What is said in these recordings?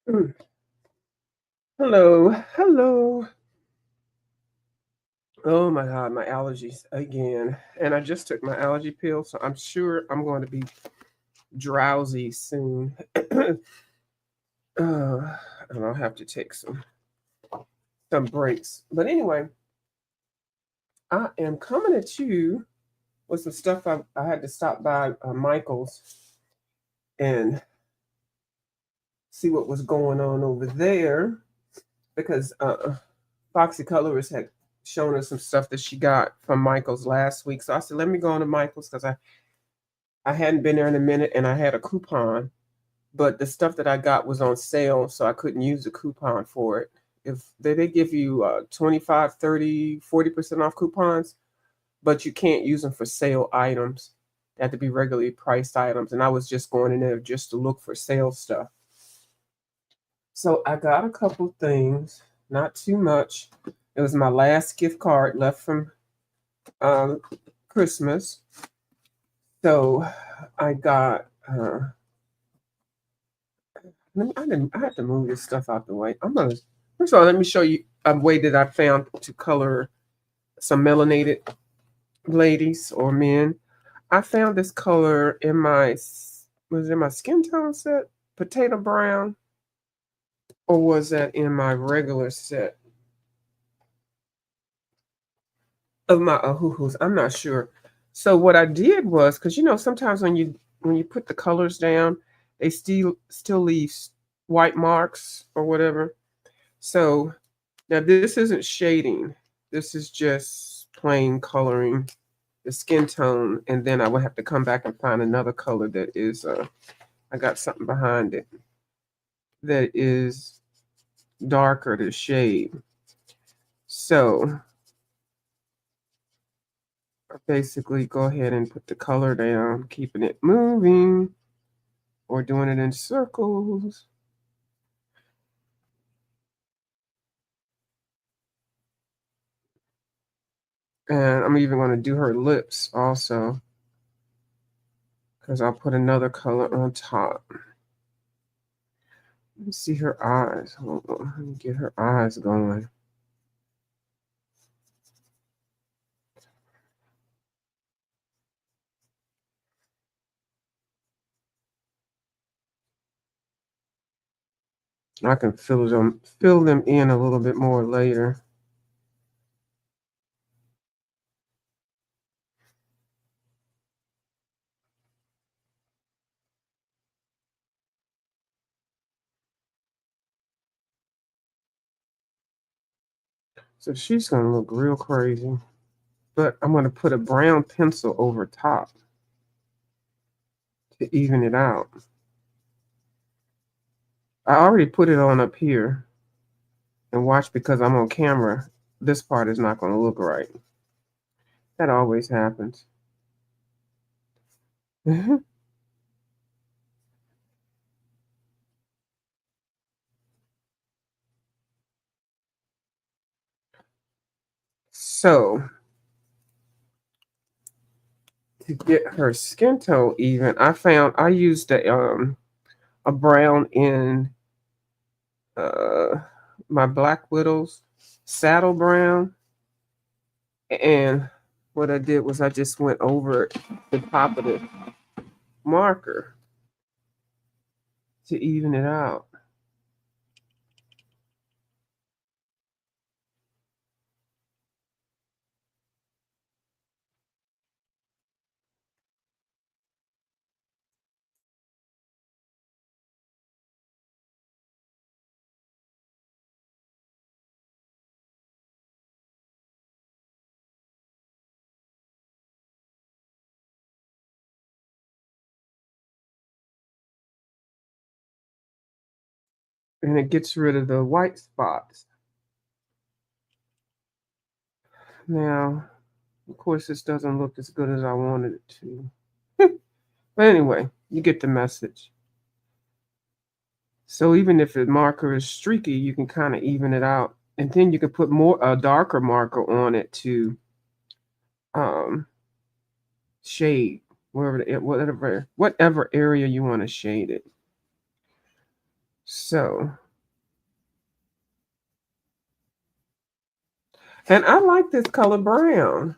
Mm. Hello, hello. Oh my God, my allergies again. And I just took my allergy pill, so I'm sure I'm going to be drowsy soon. And I'll have to take some breaks. But anyway, I am coming at you with some stuff. I had to stop by Michael's and see what was going on over there because Foxy Colorist had shown us some stuff that she got from Michael's last week. So I said, let me go on to Michael's because I hadn't been there in a minute and I had a coupon, but the stuff that I got was on sale, so I couldn't use the coupon for it. If they give you 25, 30, 40% off coupons, but you can't use them for sale items. They have to be regularly priced items. And I was just going in there just to look for sale stuff. So I got a couple things, not too much. It was my last gift card left from um, Christmas. So I got I have to move this stuff out the way. First of all, let me show you a way that I found to color some melanated ladies or men. I found this color in was it in my skin tone set, potato brown, or was that in my regular set of my ahoohos? I'm not sure. So what I did was, because sometimes when you put the colors down, they still leave white marks or whatever. So now this isn't shading. This is just plain coloring the skin tone, and then I would have to come back and find another color that is I got something behind it that is darker to shade. So I basically go ahead and put the color down, keeping it moving or doing it in circles. And I'm even going to do her lips also because I'll put another color on top. Let me see her eyes. Hold on. Let me get her eyes going. I can fill them in a little bit more later. So she's gonna look real crazy. But I'm gonna put a brown pencil over top to even it out. I already put it on up here and watch because I'm on camera. This part is not gonna look right. That always happens. So to get her skin tone even, I used a brown in uh my Black Widow's saddle brown, and what I did was I just went over the top of the marker to even it out. And it gets rid of the white spots. Now, of course, this doesn't look as good as I wanted it to. But anyway, you get the message. So even if the marker is streaky, you can kind of even it out. And then you can put a darker marker on it to um, shade whatever area you want to shade it. So, and I like this color brown.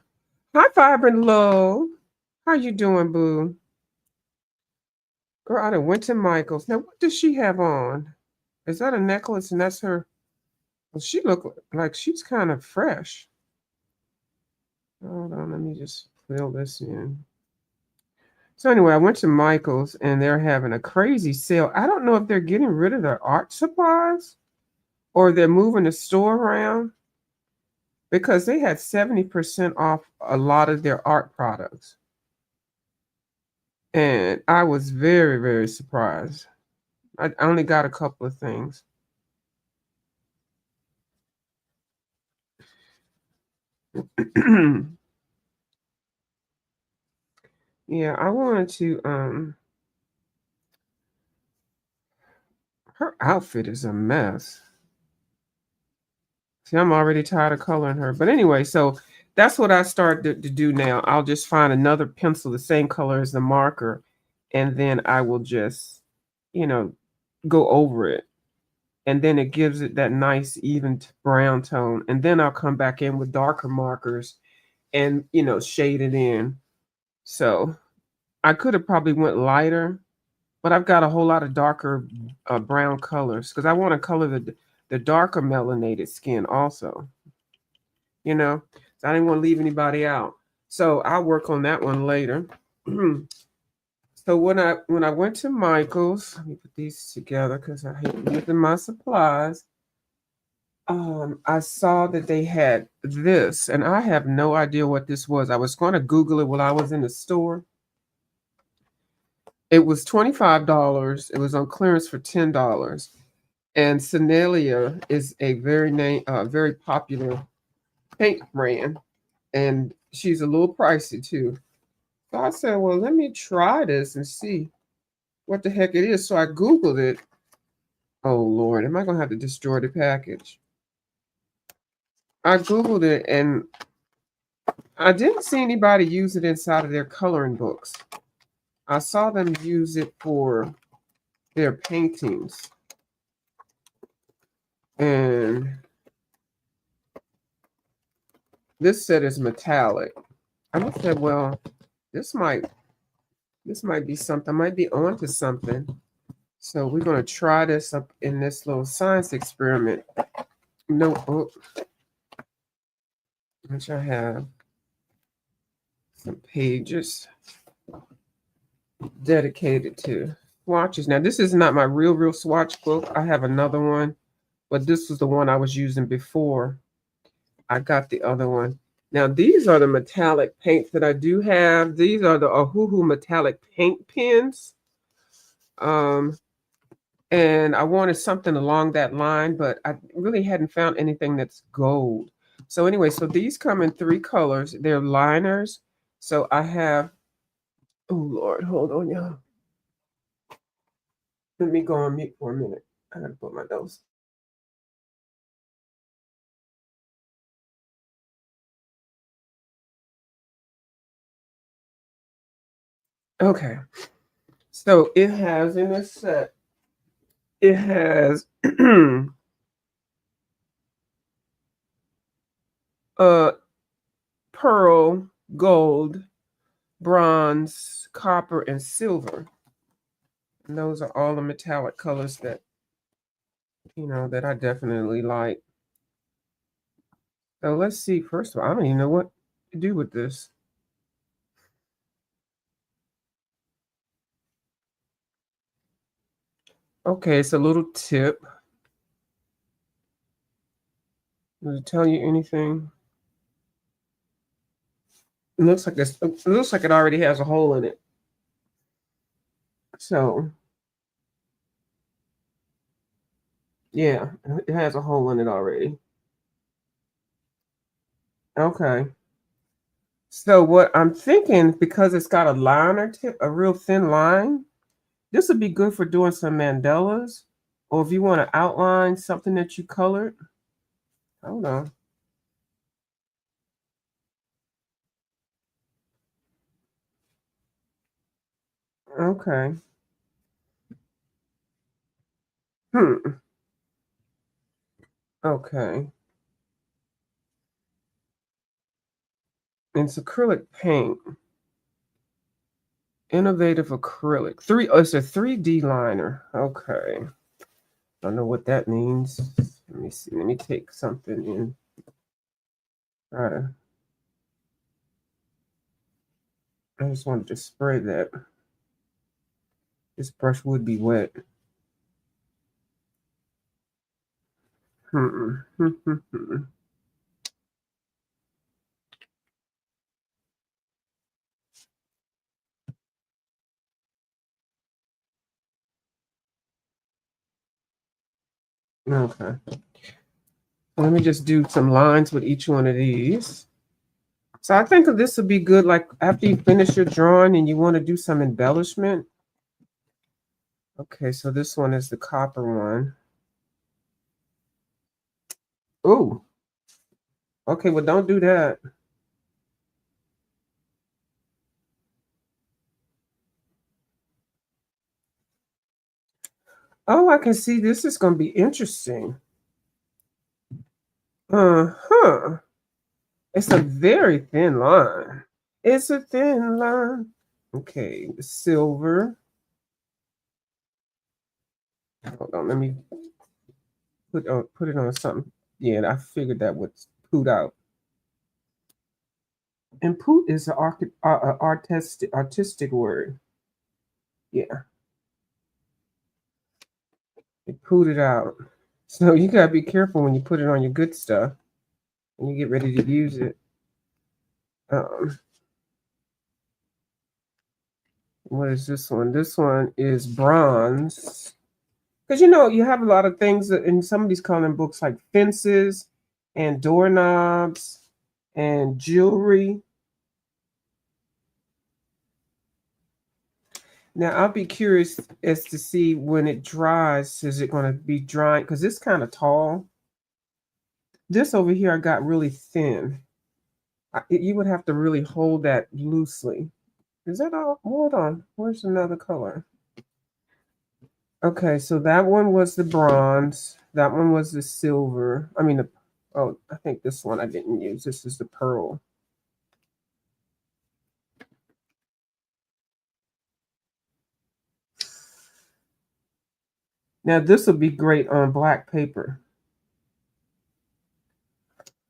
Hi, Vibrant Love. How you doing, boo? Girl, I done went to Michael's. Now, what does she have on? Is that a necklace? And that's her. Well, she look like she's kind of fresh. Hold on, let me just fill this in. So anyway, I went to Michael's and they're having a crazy sale. I don't know if they're getting rid of their art supplies or they're moving the store around because they had 70% off a lot of their art products. And I was very, very surprised. I only got a couple of things. Yeah, I wanted to her outfit is a mess. See, I'm already tired of coloring her. But anyway, so that's what I started to do now. I'll just find another pencil the same color as the marker, and then I will just, you know, go over it. And then it gives it that nice even brown tone. And then I'll come back in with darker markers and, shade it in. So I could have probably went lighter, but I've got a whole lot of darker brown colors because I want to color the darker melanated skin also. So I didn't want to leave anybody out. So I'll work on that one later. So when I went to Michael's, let me put these together because I hate losing my supplies. I saw that they had this, and I have no idea what this was. I was going to Google it while I was in the store. It was $25. It was on clearance for $10. And Senalia is a very popular paint brand, and she's a little pricey too. So I said, well, let me try this and see what the heck it is. So I Googled it. Oh Lord, am I gonna have to destroy the package? I Googled it and I didn't see anybody use it inside of their coloring books. I saw them use it for their paintings. And this set is metallic. I said, well, this might be something. I might be onto something. So we're gonna try this up in this little science experiment notebook, which I have some pages dedicated to swatches. Now, this is not my real swatch book. I have another one, but this was the one I was using before I got the other one. Now, these are the metallic paints that I do have. These are the Ohuhu metallic paint pens. And I wanted something along that line, but I really hadn't found anything that's gold. So anyway, so these come in 3 colors. They're liners. So I have, oh Lord, hold on, y'all. Let me go on mute for a minute. I gotta put my nose. Okay. So it has in this set, it has uh pearl, gold, bronze, copper, and silver. And those are all the metallic colors that that I definitely like. So let's see. First of all, I don't even know what to do with this. Okay, it's a little tip. Does it tell you anything? It looks like it already has a hole in it. So yeah, it has a hole in it already. Okay. So what I'm thinking, because it's got a liner tip, a real thin line, this would be good for doing some mandalas, or if you want to outline something that you colored. Hold on. Okay. Okay. It's acrylic paint. Innovative acrylic. It's a 3D liner. Okay. Don't know what that means. Let me see. Let me take something in. Try to. I just wanted to spray that. This brush would be wet. Okay. Let me just do some lines with each one of these. So I think this would be good, like after you finish your drawing and you want to do some embellishment. Okay, so this one is the copper one. Oh, okay, well, don't do that. Oh, I can see this is going to be interesting. Uh-huh. It's a very thin line. It's a thin line. Okay, the silver. Hold on, let me put it on something. Yeah, I figured that would poot out. And poot is an artistic word. Yeah, it pooted out. So you gotta be careful when you put it on your good stuff when you get ready to use it. What is this one? This one is bronze. Because you have a lot of things in some of these coloring books, like fences and doorknobs and jewelry. Now I'll be curious as to see when it dries, is it going to be drying? Because it's kind of tall. This over here I got really thin. You would have to really hold that loosely. Is that all? Hold on. Where's another color? Okay, so that one was the bronze. That one was the silver. I mean, I think this one I didn't use. This is the pearl. Now, this would be great on black paper.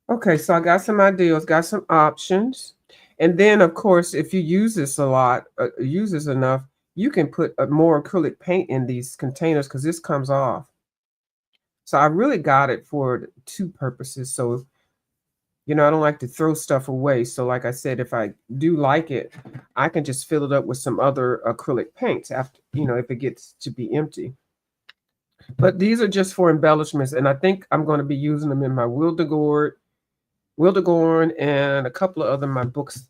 Okay, so I got some ideas, got some options. And then, of course, if you use this a lot, use this enough, you can put more acrylic paint in these containers because this comes off. So I really got it for two purposes. So, I don't like to throw stuff away. So like I said, if I do like it, I can just fill it up with some other acrylic paints after, if it gets to be empty. But these are just for embellishments. And I think I'm going to be using them in my Wildegorn and a couple of other my books,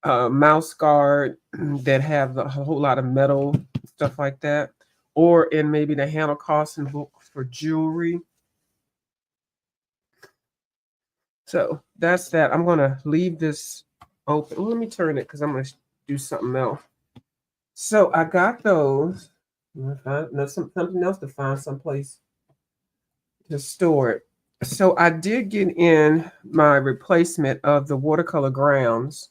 Mouse Guard, that have a whole lot of metal, stuff like that. Or in maybe the Hannah Carson book for jewelry. So that's that. I'm going to leave this open. Well, let me turn it because I'm going to do something else. So I got those. Something else to find someplace to store it. So I did get in my replacement of the watercolor grounds.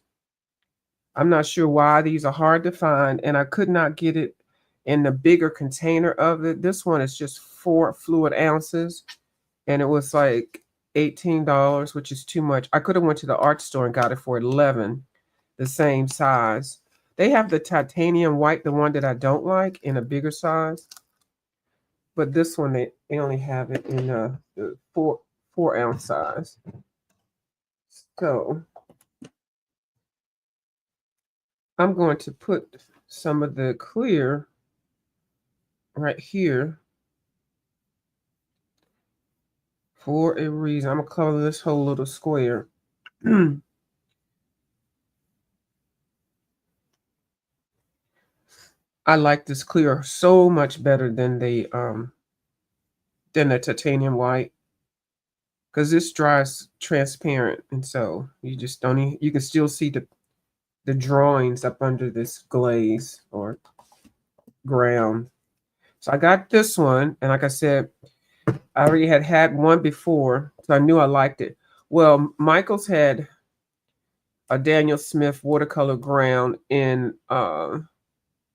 I'm not sure why these are hard to find, and I could not get it in the bigger container of it. This one is just 4 fluid ounces, and it was like $18, which is too much. I could have went to the art store and got it for $11, the same size. They have the titanium white, the one that I don't like, in a bigger size. But this one, they only have it in the 4 ounce size. So I'm going to put some of the clear right here for a reason. I'm going to color this whole little square. I like this clear so much better than the titanium white, because this dries transparent, and so you just don't even, you can still see the drawings up under this glaze or ground. So I got this one, and like I said, I already had one before, so I knew I liked it. Well, Michael's had a Daniel Smith watercolor ground in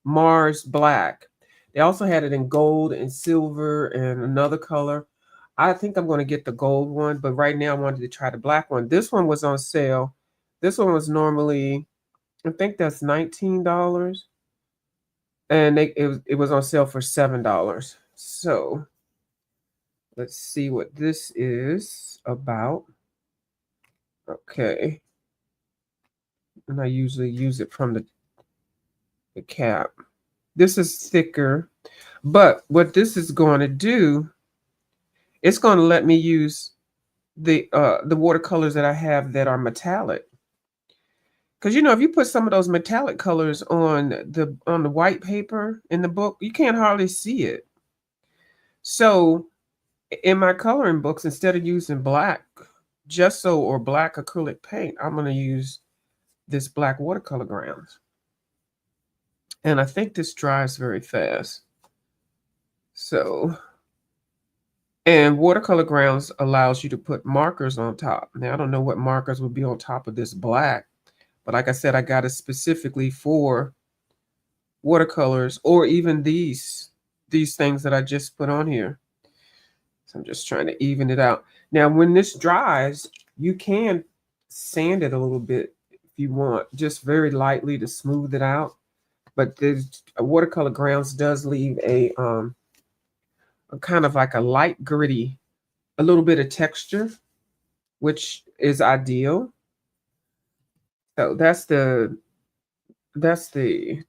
Mars Black. They also had it in gold and silver and another color. I think I'm going to get the gold one, but right now I wanted to try the black one. This one was on sale. This one was normally, I think that's $19, and it was on sale for $7. So let's see what this is about. Okay, and I usually use it from the cap. This is thicker, but what this is going to do, it's going to let me use the watercolors that I have that are metallic. Because if you put some of those metallic colors on the white paper in the book, you can't hardly see it. So in my coloring books, instead of using black gesso or black acrylic paint, I'm going to use this black watercolor grounds. And I think this dries very fast. So, and watercolor grounds allows you to put markers on top. Now, I don't know what markers would be on top of this black, but like I said, I got it specifically for watercolors, or even these things that I just put on here. So I'm just trying to even it out. Now, when this dries, you can sand it a little bit if you want, just very lightly to smooth it out. But the watercolor grounds does leave a kind of like a light gritty, a little bit of texture, which is ideal. So that's the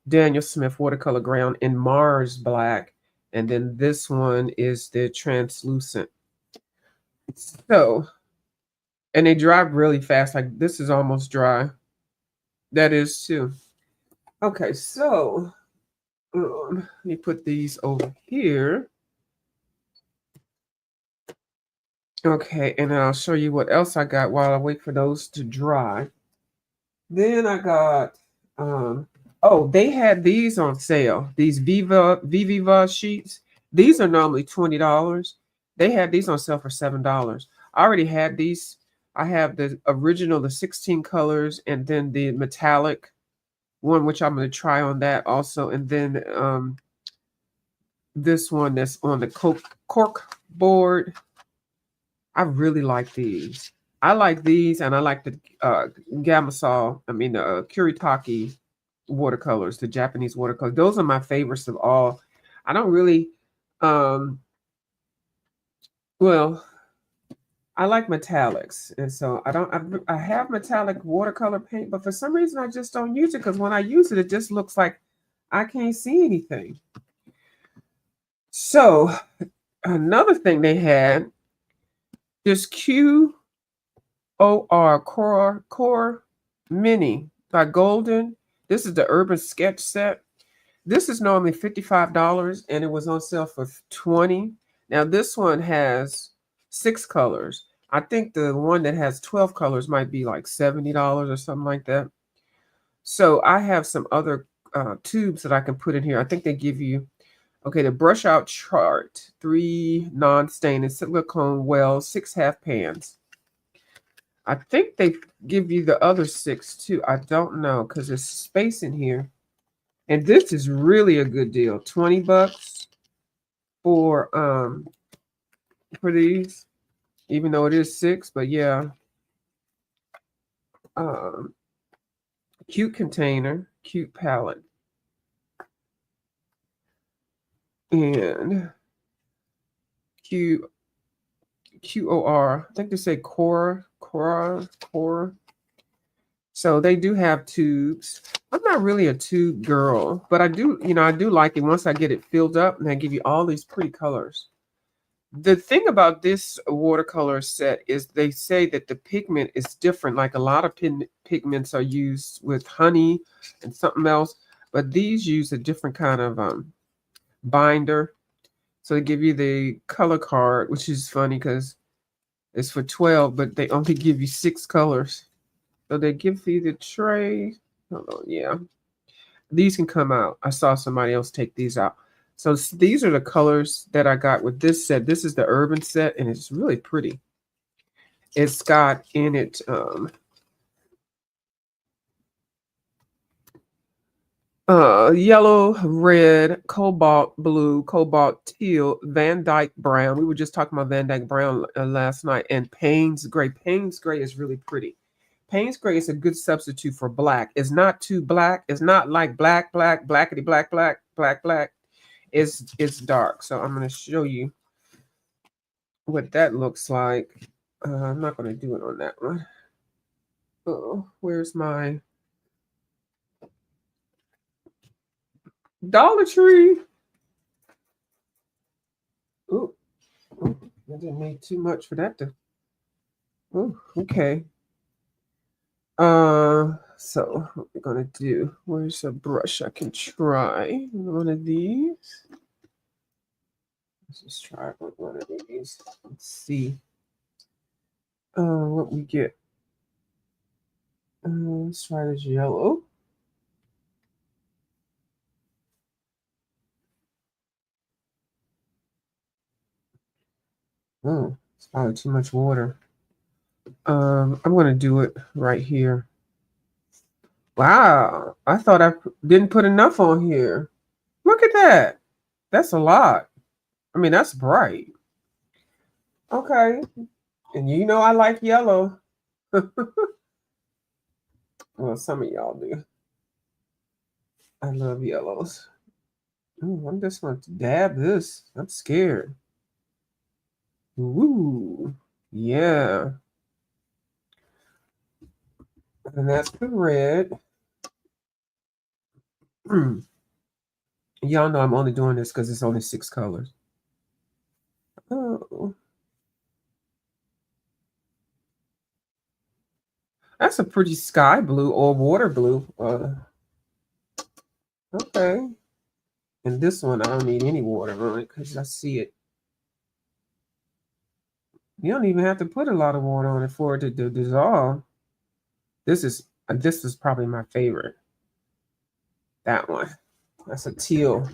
Daniel Smith watercolor ground in Mars Black, and then this one is the translucent. So, and they dry really fast. Like this is almost dry. That is too. Okay, so let me put these over here. Okay, and then I'll show you what else I got while I wait for those to dry. Then I got, oh, they had these on sale. These Viviva sheets. These are normally $20. They had these on sale for $7. I already had these. I have the original, the 16 colors, and then the metallic one, which I'm going to try on that also. And then this one that's on the cork board. I really like these. I like these, and I like the Gamasol, the Kuretake watercolors, the Japanese watercolors. Those are my favorites of all. I don't really, well, I like metallics, and so I have metallic watercolor paint, but for some reason I just don't use it, because when I use it, it just looks like I can't see anything. So another thing they had, this Core Mini by Golden. This is the Urban Sketch Set. This is normally $55, and it was on sale for $20. Now this one has 6 colors. I think the one that has 12 colors might be like $70 or something like that. So I have some other tubes that I can put in here. I think they give you, okay, the brush out chart, 3 non-staining silicone wells, 6 half pans. I think they give you the other 6 too. I don't know, because there's space in here. And this is really a good deal. $20 for these, even though it is 6, but yeah. Cute container, cute palette. And QOR. I think they say Core. So they do have tubes. I'm not really a tube girl, but I do like it once I get it filled up, and they give you all these pretty colors. The thing about this watercolor set is they say that the pigment is different. Like a lot of pigments are used with honey and something else, but these use a different kind of binder. So they give you the color card, which is funny because it's for 12, but they only give you 6 colors. So they give you the tray. Hold on, yeah. These can come out. I saw somebody else take these out. So these are the colors that I got with this set. This is the urban set, and it's really pretty. It's got in it yellow, red, cobalt blue, cobalt teal, Van Dyke brown. We were just talking about Van Dyke brown last night, and Payne's gray. Payne's gray is really pretty. Payne's gray is a good substitute for black. It's not too black. It's not like black, blackety black, black. It's dark. So I'm going to show you what that looks like. I'm not going to do it on that one. Oh, where's my Dollar Tree? Oh, I didn't need too much for that to. Oh, okay. So what we're gonna do? Where's a brush I can try? One of these. Let's just try one of these. Let's see. What we get. Let's try this yellow. Oh, it's probably too much water. I'm gonna do it right here. Wow, I thought I didn't put enough on here. Look at that. That's a lot. I mean, that's bright. Okay. And you know I like yellow. Well, some of y'all do. I love yellows. Ooh, I'm just going to dab this. I'm scared. Ooh, yeah. And that's the red. Y'all know I'm only doing this because it's only 6 colors. Oh. That's a pretty sky blue or water blue. Okay. And this one, I don't need any water on it because I see it. You don't even have to put a lot of water on it for it to dissolve. This is probably my favorite. That one. That's a teal.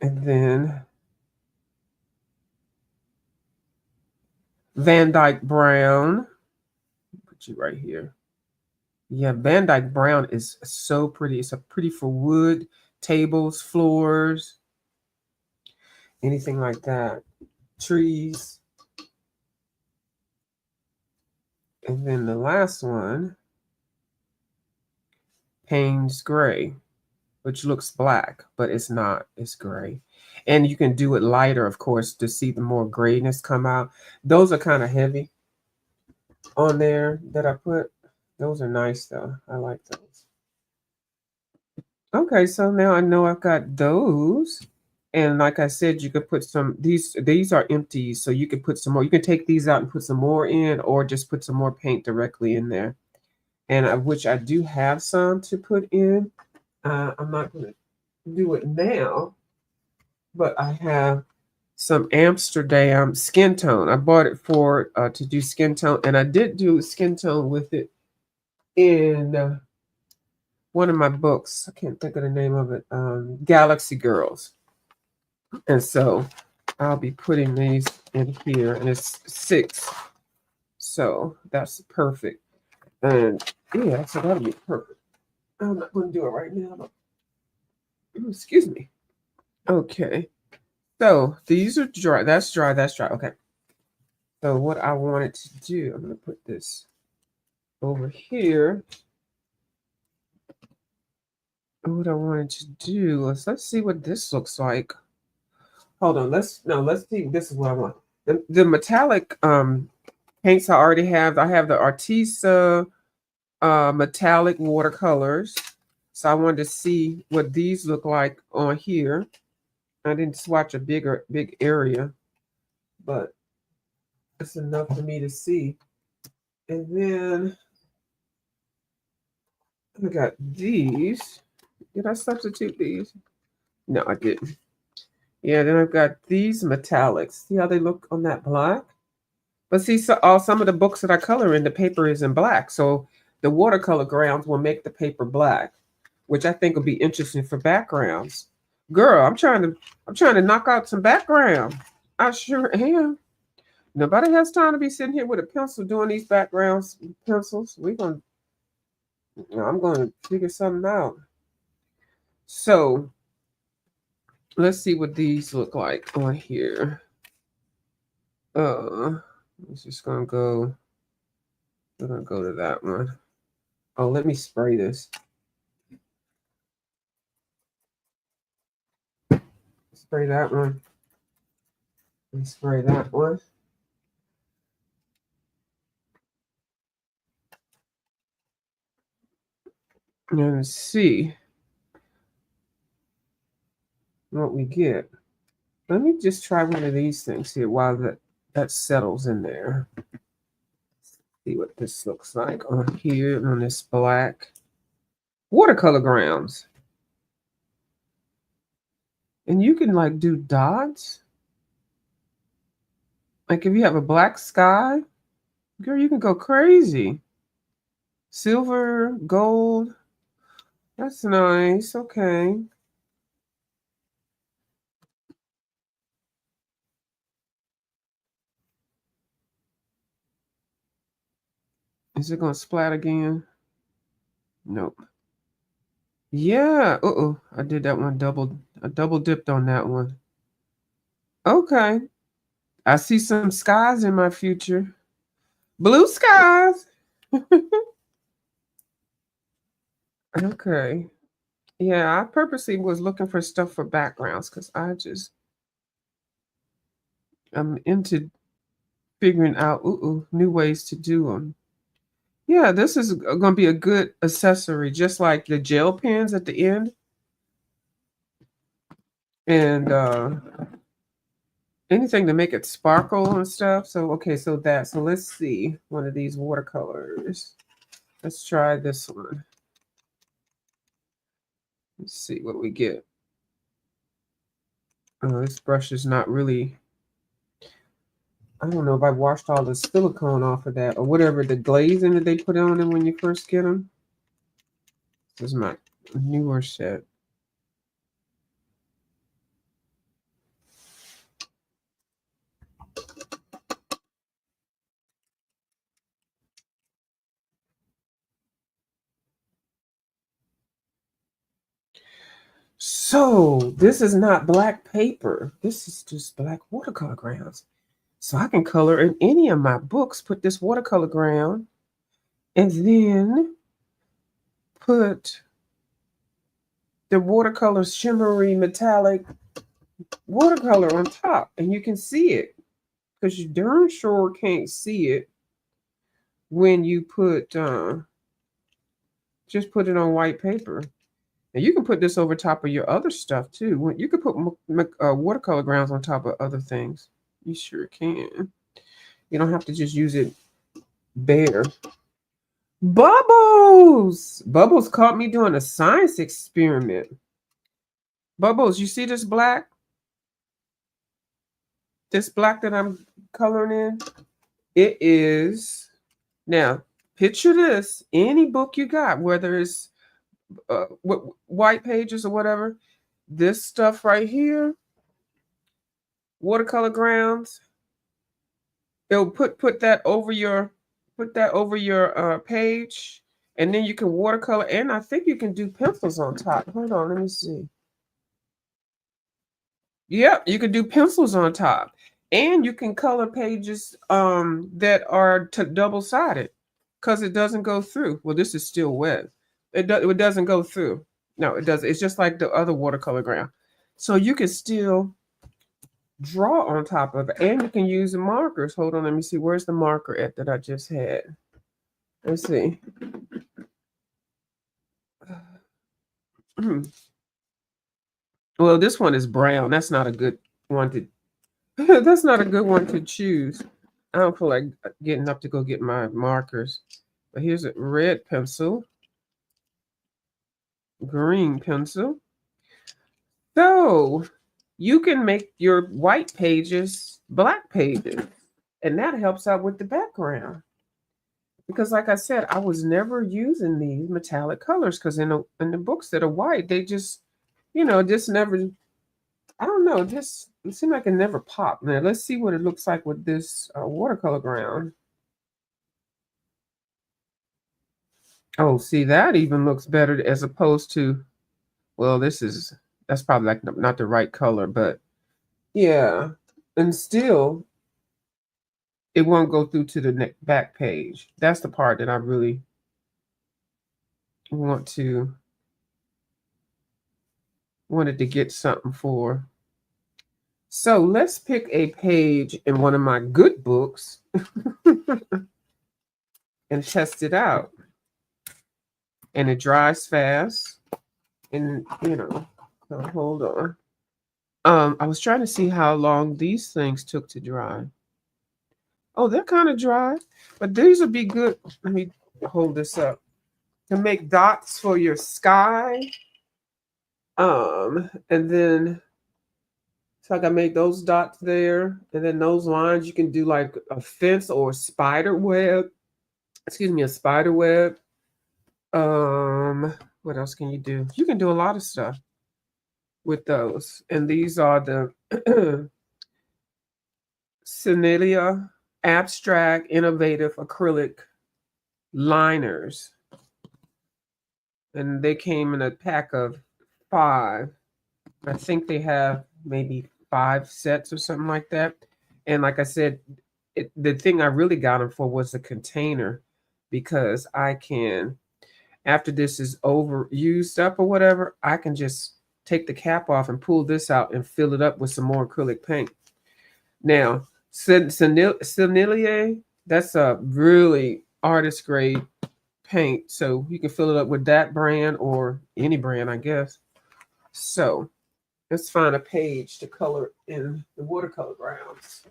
And then Van Dyke brown. Put you right here. Yeah, Van Dyke brown is so pretty. It's a pretty for wood, tables, floors, anything like that. Trees. And then the last one, Payne's gray, which looks black, but it's not. It's gray. And you can do it lighter, of course, to see the more grayness come out. Those are kind of heavy on there that I put. Those are nice, though. I like those. Okay, so now I know I've got those. And like I said, you could put some, these are empty, so you could put some more. You can take these out and put some more in, or just put some more paint directly in there. And which I do have some to put in. I'm not going to do it now, but I have some Amsterdam skin tone. I bought it for to do skin tone, and I did do skin tone with it in one of my books. I can't think of the name of it. Galaxy Girls. And so I'll be putting these in here, and it's 6. So that's perfect. And yeah, so that'll be perfect. I'm not going to do it right now, but excuse me. Okay. So these are dry. That's dry. That's dry. Okay. So what I wanted to do, I'm going to put this over here. What I wanted to do is let's see what this looks like. Hold on. Let's see. This is what I want. The metallic paints I already have. I have the Arteza metallic watercolors. So I wanted to see what these look like on here. I didn't swatch a big area, but it's enough for me to see. And then I got these. Did I substitute these? No, I didn't. Yeah, then I've got these metallics. See how they look on that black? But see, so some of the books that I color in, the paper is in black. So the watercolor grounds will make the paper black. which I think will be interesting for backgrounds. Girl, I'm trying to knock out some background. I sure am. Nobody has time to be sitting here with a pencil doing these backgrounds pencils. I'm gonna figure something out. So let's see what these look like on here. It's just gonna go. We're gonna go to that one. Oh, let me spray this. Spray that one. And spray that one. And let's see what we get. Let me just try one of these things here while that settles in there. See what this looks like on here on this black watercolor grounds. And you can like do dots. Like if you have a black sky, girl, you can go crazy. Silver, gold. That's nice. Okay. Is it gonna splat again? Nope. Yeah. Uh-oh. I did that one I double dipped on that one. Okay. I see some skies in my future. Blue skies. Okay. Yeah, I purposely was looking for stuff for backgrounds because I'm into figuring out new ways to do them. Yeah, this is going to be a good accessory, just like the gel pens at the end. And anything to make it sparkle and stuff. So, okay, so let's see one of these watercolors. Let's try this one. Let's see what we get. Oh, this brush is not really, I don't know if I washed all the silicone off of that or whatever, the glazing that they put on them when you first get them. This is my newer set. So this is not black paper. This is just black watercolor grounds. So I can color in any of my books, put this watercolor ground, and then put the watercolor shimmery metallic watercolor on top. And you can see it because you darn sure can't see it when you put, just put it on white paper. And you can put this over top of your other stuff too. You could put watercolor grounds on top of other things. You sure can. You don't have to just use it bare. Bubbles! Bubbles caught me doing a science experiment. Bubbles, you see this black? This black that I'm coloring in? It is, now, picture this. Any book you got, whether it's white pages or whatever, this stuff right here, watercolor grounds, it'll put that over your page, and then you can watercolor, and I think you can do pencils on top. Hold on, let me see. Yep, you can do pencils on top, and you can color pages that are double-sided because it doesn't go through. Well, this is still wet. It doesn't go through. No, it doesn't. It's just like the other watercolor ground. So you can still draw on top of it, and you can use the markers. Hold on, let me see. Where's the marker at that I just had? Let's see. Well, this one is brown. That's not a good one to that's not a good one to choose. I don't feel like getting up to go get my markers. But here's a red pencil, green pencil. So you can make your white pages black pages, and that helps out with the background. because like I said, I was never using these metallic colors because in the books that are white, they just, just never, I don't know, just it seemed like it never popped. Now let's see what it looks like with this watercolor ground. Oh, see, that even looks better as opposed to, well, that's probably like not the right color, but yeah. And still, it won't go through to the back page. That's the part that I really wanted to get something for. So let's pick a page in one of my good books and test it out. And it dries fast. And, so hold on. I was trying to see how long these things took to dry. Oh, they're kind of dry, but these would be good. Let me hold this up to make dots for your sky. And then so I can make those dots there, and then those lines you can do like a fence or a spider web. Excuse me, a spider web. What else can you do? You can do a lot of stuff with those. And these are the Senilia Abstract Innovative Acrylic Liners. And they came in a pack of 5. I think they have maybe 5 sets or something like that. And like I said, the thing I really got them for was the container, because I can, after this is over used up or whatever, I can just take the cap off and pull this out and fill it up with some more acrylic paint. Now, Senilia, that's a really artist grade paint, so you can fill it up with that brand or any brand, I guess. So let's find a page to color in the watercolor grounds.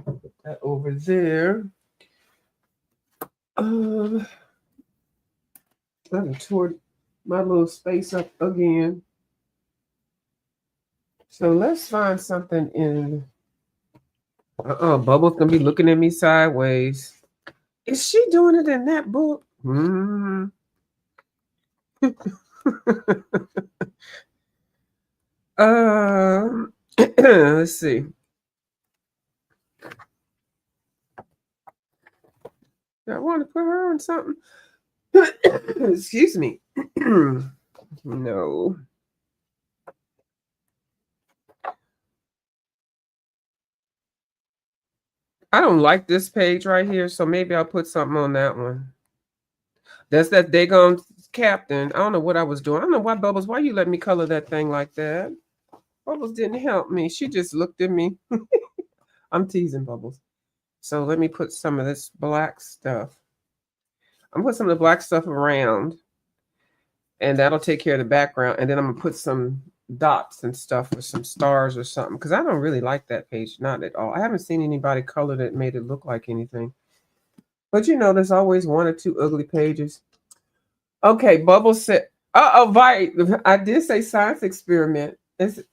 Put that over there. I tore my little space up again. So let's find something in. Bubbles gonna be looking at me sideways. Is she doing it in that book? Let's see. Do I want to put her on something? Excuse me. No. I don't like this page right here, so maybe I'll put something on that one. That's that Dagon Captain. I don't know what I was doing. I don't know why, Bubbles, why you let me color that thing like that? Bubbles didn't help me. She just looked at me. I'm teasing Bubbles. So let me put some of this black stuff. I'm gonna put some of the black stuff around, and that'll take care of the background. And then I'm gonna put some dots and stuff with some stars or something, because I don't really like that page, not at all. I haven't seen anybody color that made it look like anything. But there's always 1 or 2 ugly pages. Okay, Bubbles said, right. I did say science experiment.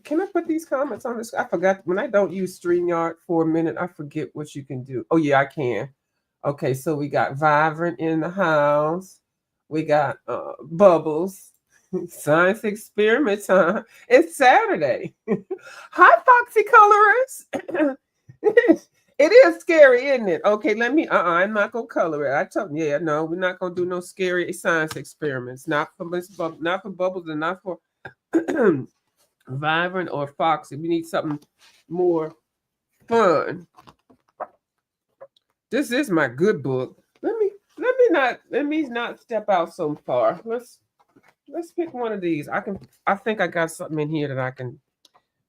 Can I put these comments on this? I forgot. When I don't use StreamYard for a minute, I forget what you can do. Oh, yeah, I can. Okay, so we got Vibrant in the house. We got Bubbles. Science experiment time. It's Saturday. Hi, Foxy Colorers. It is scary, isn't it? Okay, let me. I'm not gonna color it. I told you, no, we're not gonna do no scary science experiments. Not for Bubbles, and not for Vibrant or Foxy. We need something more fun. This is my good book. Let me not step out so far. Let's pick one of these. I think I got something in here that I can.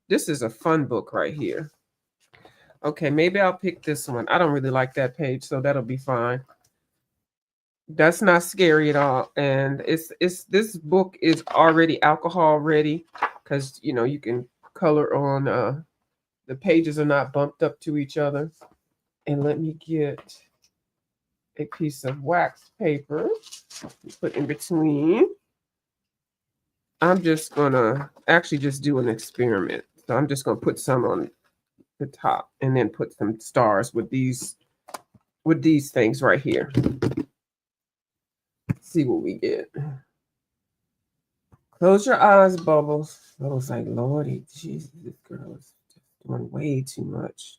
This is a fun book right here. Okay, maybe I'll pick this one. I don't really like that page, so that'll be fine. That's not scary at all. And this book is already alcohol ready, because you can color on the pages are not bumped up to each other. And let me get a piece of wax paper put in between. I'm just gonna actually just do an experiment. So I'm just gonna put some on the top and then put some stars with these things right here. see what we get. Close your eyes, Bubbles. I was like, Lordy, Jesus, this girl is doing way too much.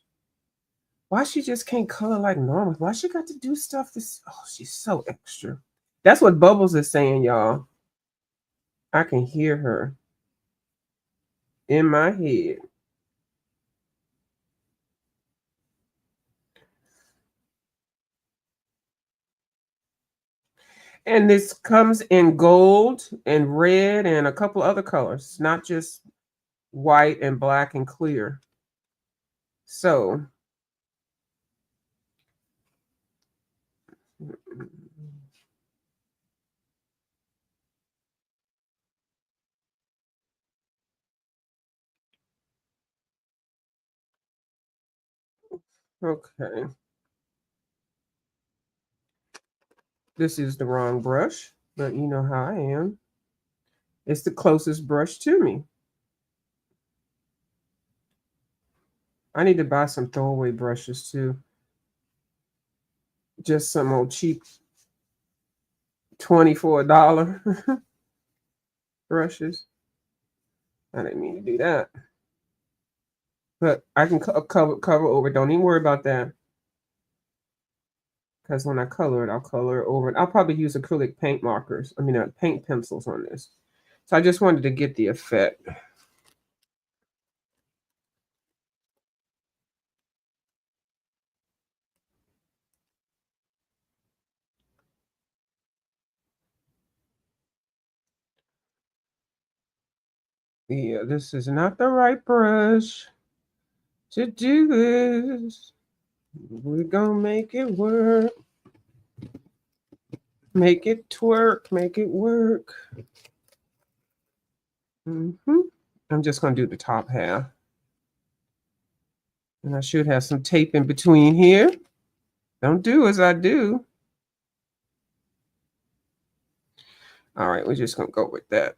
Why she just can't color like normal? Why she got to do stuff this? Oh, she's so extra. That's what Bubbles is saying, y'all. I can hear her in my head. And this comes in gold and red and a couple other colors, not just white and black and clear. So, okay. This is the wrong brush, but you know how I am. It's the closest brush to me. I need to buy some throwaway brushes too. Just some old cheap $24 brushes. I didn't mean to do that. But I can cover over. Don't even worry about that. Because when I color it, I'll color it over. I'll probably use acrylic paint markers. I mean, paint pencils on this. So I just wanted to get the effect. Yeah, this is not the right brush to do this. We're gonna make it work. Make it twerk. Make it work. I'm just gonna do the top half. And I should have some tape in between here. Don't do as I do. All right, we're just gonna go with that.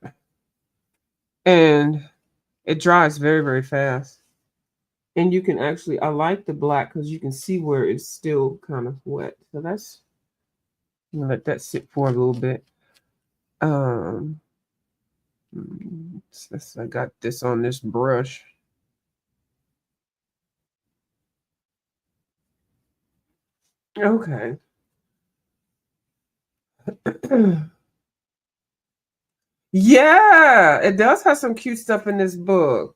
And it dries very, very fast. And you can actually, I like the black because you can see where it's still kind of wet. So that's, I'm gonna let that sit for a little bit. I got this on this brush. Okay. Yeah, it does have some cute stuff in this book.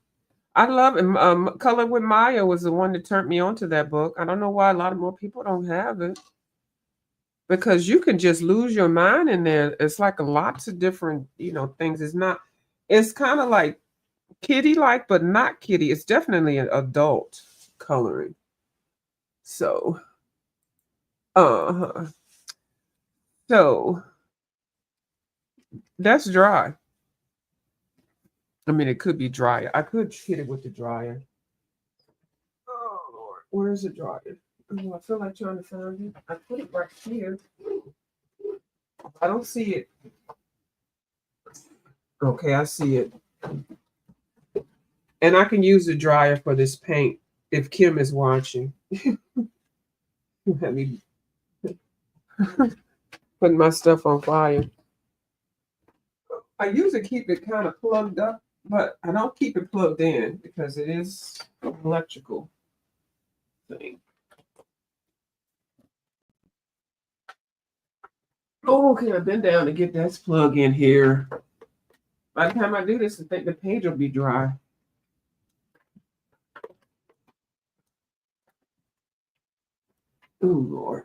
I love it. Color with Maya was the one that turned me on to that book. I don't know why a lot of more people don't have it. Because you can just lose your mind in there. It's like lots of different, things. It's kind of like kitty like, but not kitty. It's definitely an adult coloring. So, uh-huh. So that's dry. I mean, it could be dry. I could hit it with the dryer. Oh Lord, where's the dryer? Oh, I feel like trying to find it. I put it right here. I don't see it. Okay, I see it. And I can use the dryer for this paint if Kim is watching. Let me put my stuff on fire. I usually keep it kind of plugged up, but I don't keep it plugged in because it is an electrical thing. Oh, okay, I've been down to get that plug in here. By the time I do this, I think the page will be dry. Oh, Lord.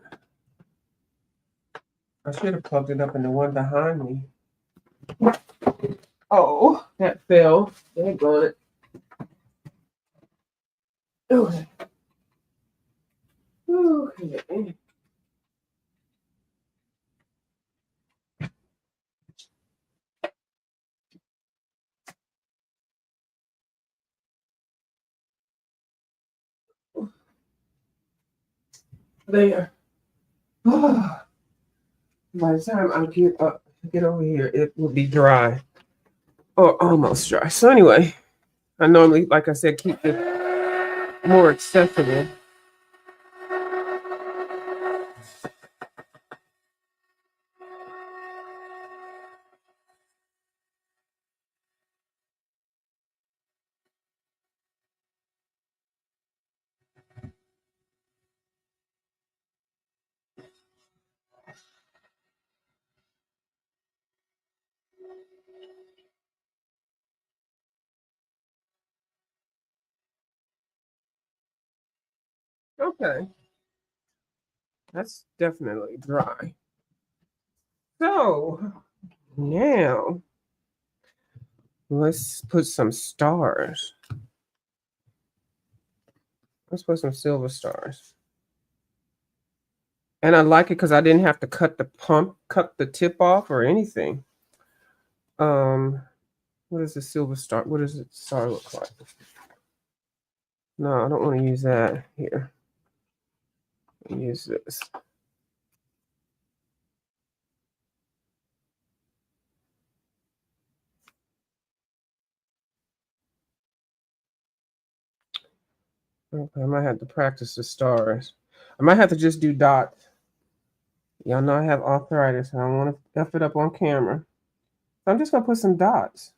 I should have plugged it up in the one behind me. Oh, that fell. Daggone it. Okay. Okay. There. By the time I get over here, it will be dry or almost dry. So anyway, I normally, like I said, keep it more accessible. Okay, that's definitely dry. So now let's put some stars. Let's put some silver stars. And I like it because I didn't have to cut the tip off or anything. What is the silver star? What does the star look like? No, I don't want to use that here. Use this. Okay, I might have to practice the stars. I might have to just do dots. Y'all know I have arthritis and I don't want to F it up on camera. So I'm just going to put some dots.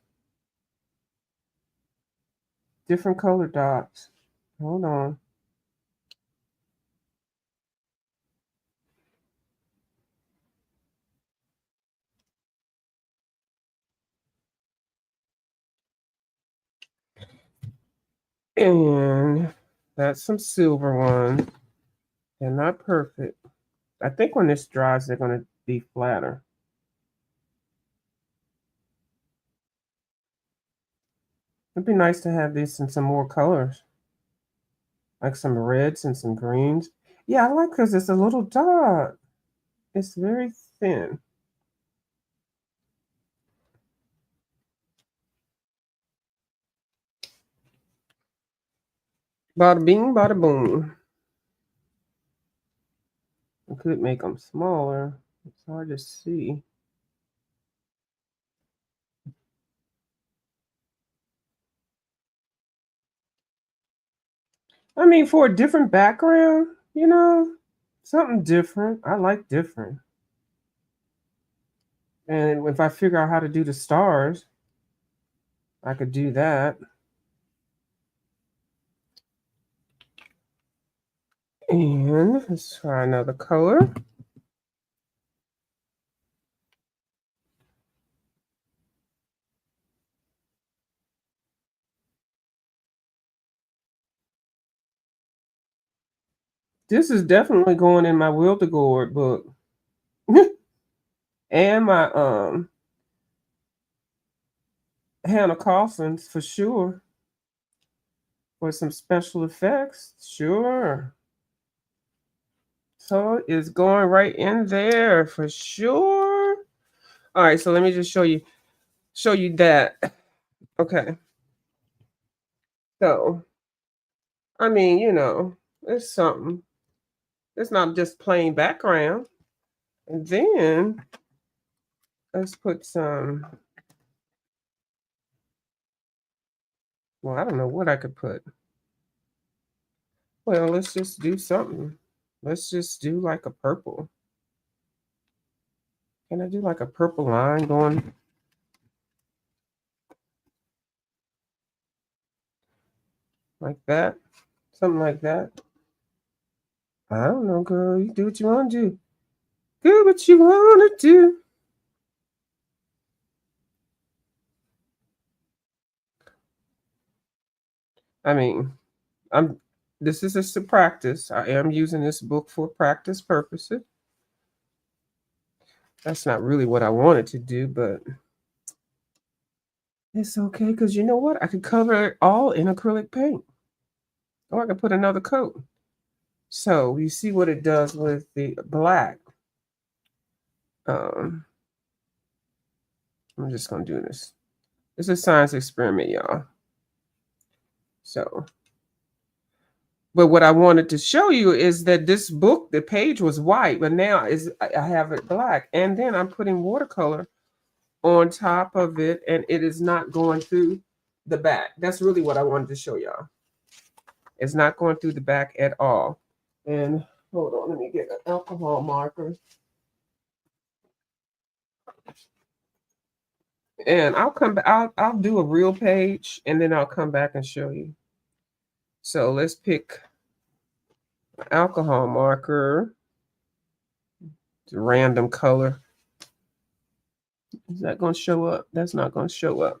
Different color dots. Hold on. And that's some silver ones. They're not perfect. I think when this dries, they're going to be flatter. It'd be nice to have this in some more colors, like some reds and some greens. Yeah, I like because it's a little dot. It's very thin. Bada bing, bada boom. I could make them smaller. It's hard to see. I mean, for a different background, you know, something different. I like different. And if I figure out how to do the stars, I could do that. And let's try another color. This is definitely going in my Wildegard book. And my Hannah Coffins for sure. For some special effects, sure. So it's going right in there for sure. All right, so let me just show you that. Okay. So, I mean, you know, it's something. It's not just plain background. And then let's put some, well, I don't know what I could put. Well, let's just do something. Let's just do like a purple. Can I do like a purple line going? Like that? Something like that? I don't know, girl. You do what you want to do. Do what you want to do. I mean, this is just a practice. I am using this book for practice purposes. That's not really what I wanted to do, but it's okay because you know what? I could cover it all in acrylic paint. Or I could put another coat. So you see what it does with the black. I'm just gonna do this. It's a science experiment, y'all. So, but what I wanted to show you is that this book, the page was white, but now I have it black, and then I'm putting watercolor on top of it, and it is not going through the back. That's really what I wanted to show y'all. It's not going through the back at all. And hold on, let me get an alcohol marker. And I'll come back. I'll do a real page, and then I'll come back and show you. So let's pick an alcohol marker. It's a random color. Is that going to show up? That's not going to show up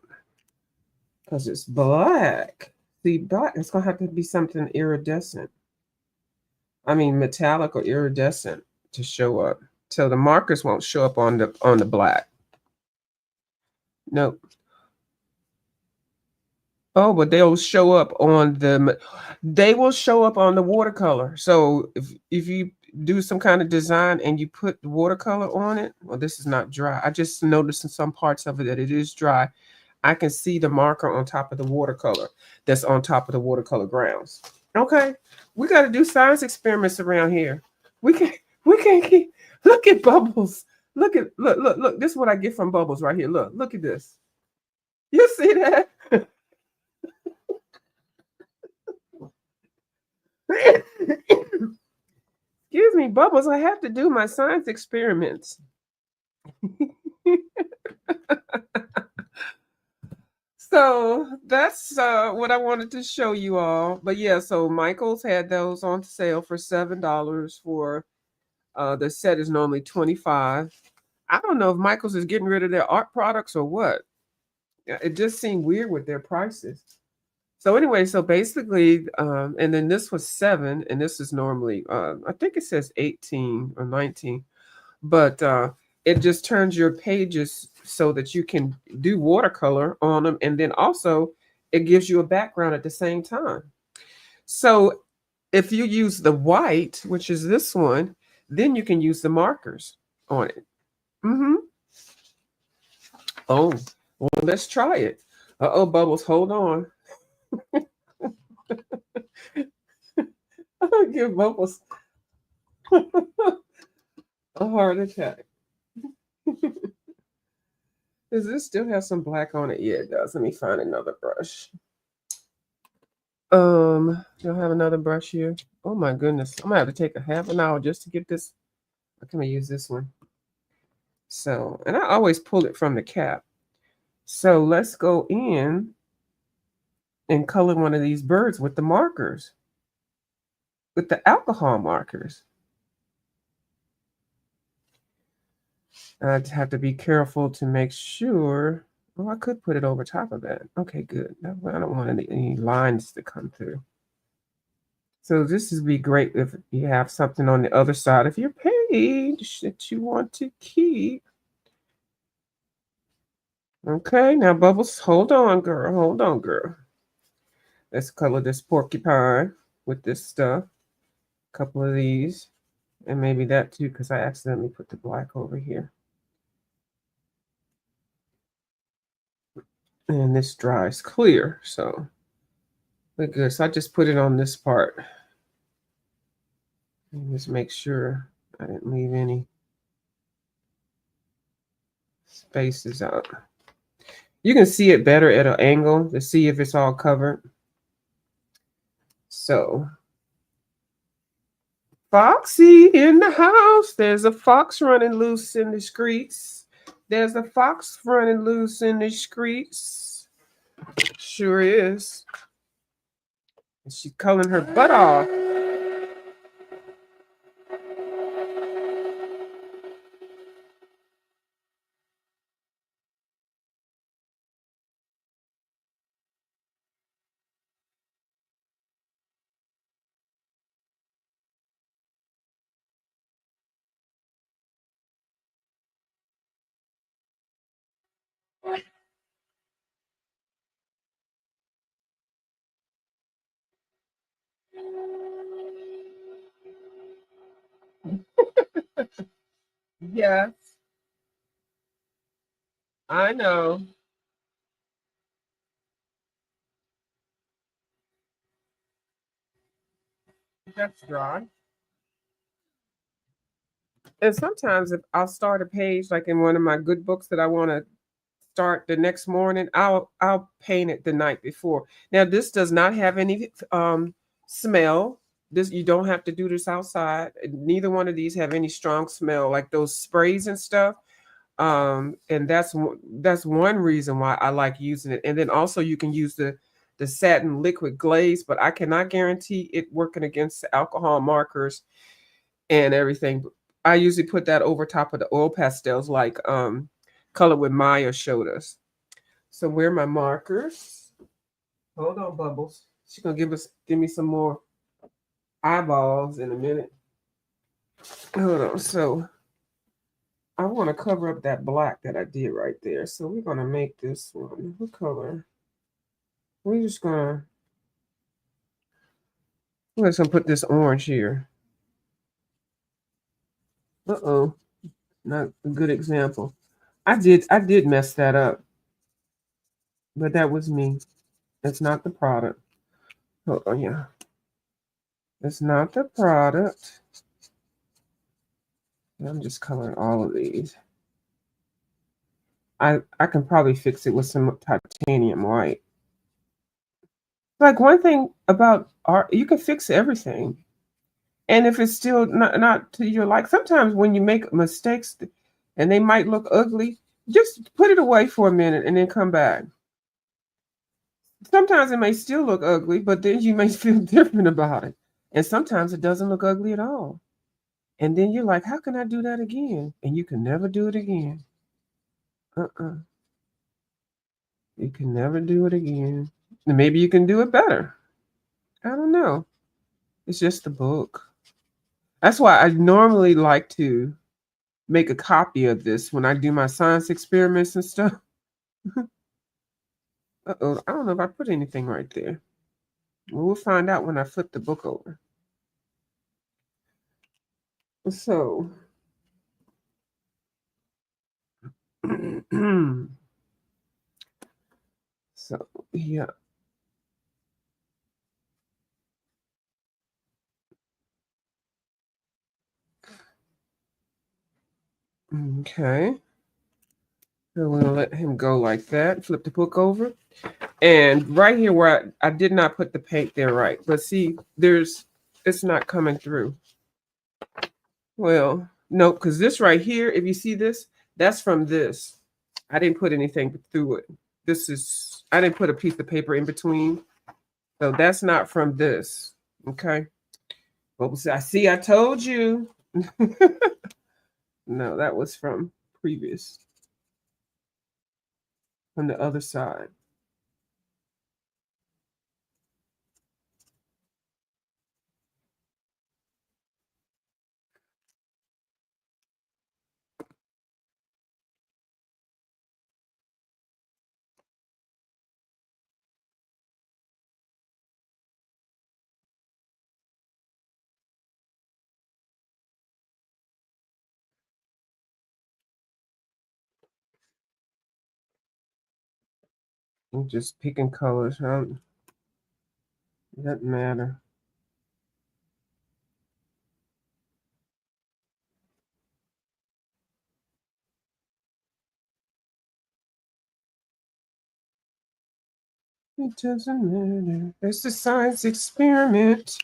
because it's black. See, black, it's going to have to be something iridescent. I mean, metallic or iridescent to show up. So the markers won't show up on the black. Nope. Oh, but they'll show up on they will show up on the watercolor. So if you do some kind of design and you put the watercolor on it, well, this is not dry. I just noticed in some parts of it that it is dry. I can see the marker on top of the watercolor that's on top of the watercolor grounds. Okay, we got to do science experiments around here. We can't keep. Look at Bubbles. Look. This is what I get from Bubbles right here. Look at this. You see that? Excuse me, Bubbles. I have to do my science experiments. So that's what I wanted to show you all. But yeah, so Michael's had those on sale for $7 for the set is normally $25. I don't know if Michael's is getting rid of their art products or what. It just seemed weird with their prices. So anyway, so basically, and then this was $7, and this is normally I think it says 18 or 19, but it just turns your pages so that you can do watercolor on them, and then also it gives you a background at the same time. So if you use the white, which is this one, then you can use the markers on it. Oh, well, let's try it. Uh-oh, Bubbles, hold on. I'll give Bubbles a heart attack. Does this still have some black on it? Yeah, it does. Let me find another brush. Do I have another brush here? Oh my goodness. I'm gonna have to take a half an hour just to get this. I'm gonna use this one. So, and I always pull it from the cap. So let's go in and color one of these birds with the markers, with the alcohol markers. I'd have to be careful to make sure. Oh, I could put it over top of that. Okay, good. I don't want any lines to come through. So this would be great if you have something on the other side of your page that you want to keep. Okay, now Bubbles, hold on, girl. Hold on, girl. Let's color this porcupine with this stuff. A couple of these. And maybe that too, because I accidentally put the black over here. And this dries clear, so we're good. So I just put it on this part. And just make sure I didn't leave any spaces out. You can see it better at an angle to see if it's all covered. So, Foxy in the house. There's a fox running loose in the streets. There's a fox running loose in the streets. Sure is. And she's coloring her butt off. Yes, I know. That's dry. And sometimes if I'll start a page like in one of my good books that I want to start the next morning, I'll paint it the night before. Now this does not have any smell. This, you don't have to do this outside. Neither one of these have any strong smell like those sprays and stuff. And that's one reason why I like using it. And then also you can use the satin liquid glaze, but I cannot guarantee it working against the alcohol markers and everything. I usually put that over top of the oil pastels like Color with Maya showed us. So where are my markers? Hold on, Bubbles. She's gonna give me some more eyeballs in a minute. Hold on. So I want to cover up that black that I did right there. So we're gonna make this one. What color? We're just gonna put this orange here. Uh-oh. Not a good example. I did mess that up. But that was me. It's not the product. Oh yeah. It's not the product. I'm just coloring all of these. I can probably fix it with some titanium white. Like one thing about art, you can fix everything. And if it's still not to your like, sometimes when you make mistakes and they might look ugly, just put it away for a minute and then come back. Sometimes it may still look ugly, but then you may feel different about it. And sometimes it doesn't look ugly at all. And then you're like, how can I do that again? And you can never do it again. You can never do it again. And maybe you can do it better. I don't know. It's just the book. That's why I normally like to make a copy of this when I do my science experiments and stuff. Uh-oh, I don't know if I put anything right there. Well, we'll find out when I flip the book over. So, so yeah. Okay. So we're gonna let him go like that. Flip the book over. And right here where I did not put the paint there right. But see, it's not coming through. Well, no, because this right here, if you see this, that's from this. I didn't put anything through it. I didn't put a piece of paper in between. So that's not from this. Okay. Well, I told you. No, that was from previous. From the other side. I'm just picking colors. It doesn't matter. It doesn't matter. It's a science experiment.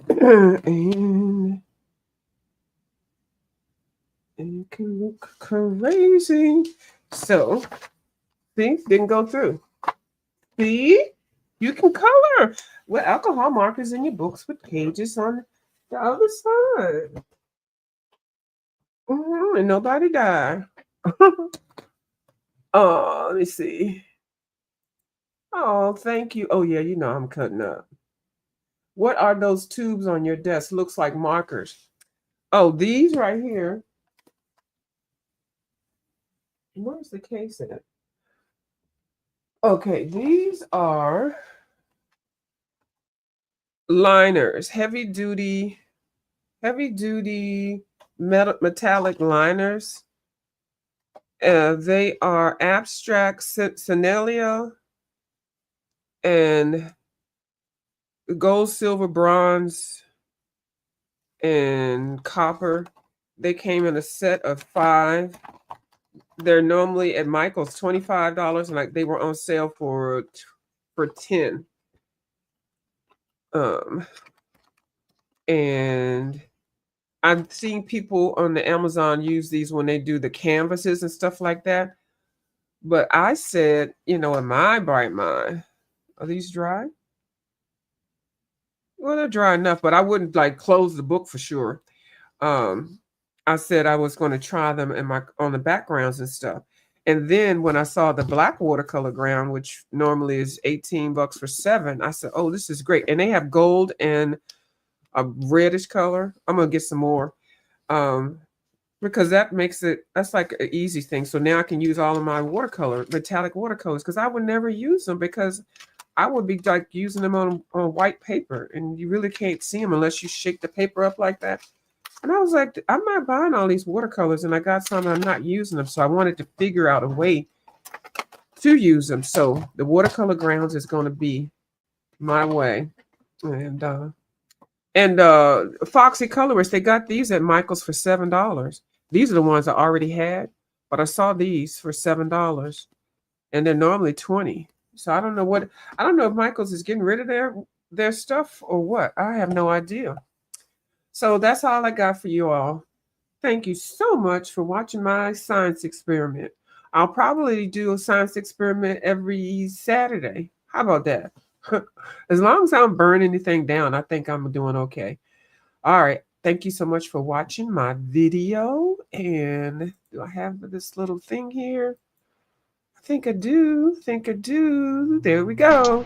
And it can look crazy. So, see, didn't go through. See, you can color with alcohol markers in your books with pages on the other side. And nobody died. Oh, let me see. Oh, thank you. Oh, yeah, you know I'm cutting up. What are those tubes on your desk? Looks like markers. Oh, these right here. Where's the case at? Okay, these are liners, heavy duty metallic liners. They are abstract scenario and gold, silver, bronze, and copper. They came in a set of 5. They're normally at Michael's $25, and like they were on sale for 10. And I've seen people on the Amazon use these when they do the canvases and stuff like that. But I said, in my bright mind, are these dry? Well, they're dry enough, but I wouldn't like close the book for sure. I said I was going to try them on the backgrounds and stuff. And then when I saw the black watercolor ground, which normally is $18 for 7, I said, "Oh, this is great." And they have gold and a reddish color. I'm gonna get some more, because that's like an easy thing. So now I can use all of my metallic watercolors, because I would never use them, because I would be like using them on white paper, and you really can't see them unless you shake the paper up like that. And I was like, I'm not buying all these watercolors, and I got some, and I'm not using them. So I wanted to figure out a way to use them. So the watercolor grounds is going to be my way. And Foxy Colorist, they got these at Michael's for $7. These are the ones I already had, but I saw these for $7, and they're normally 20. So I don't know if Michael's is getting rid of their stuff or what. I have no idea. So that's all I got for you all. Thank you so much for watching my science experiment. I'll probably do a science experiment every Saturday. How about that? As long as I don't burn anything down, I think I'm doing okay. All right. Thank you so much for watching my video. And do I have this little thing here? I think I do. There we go.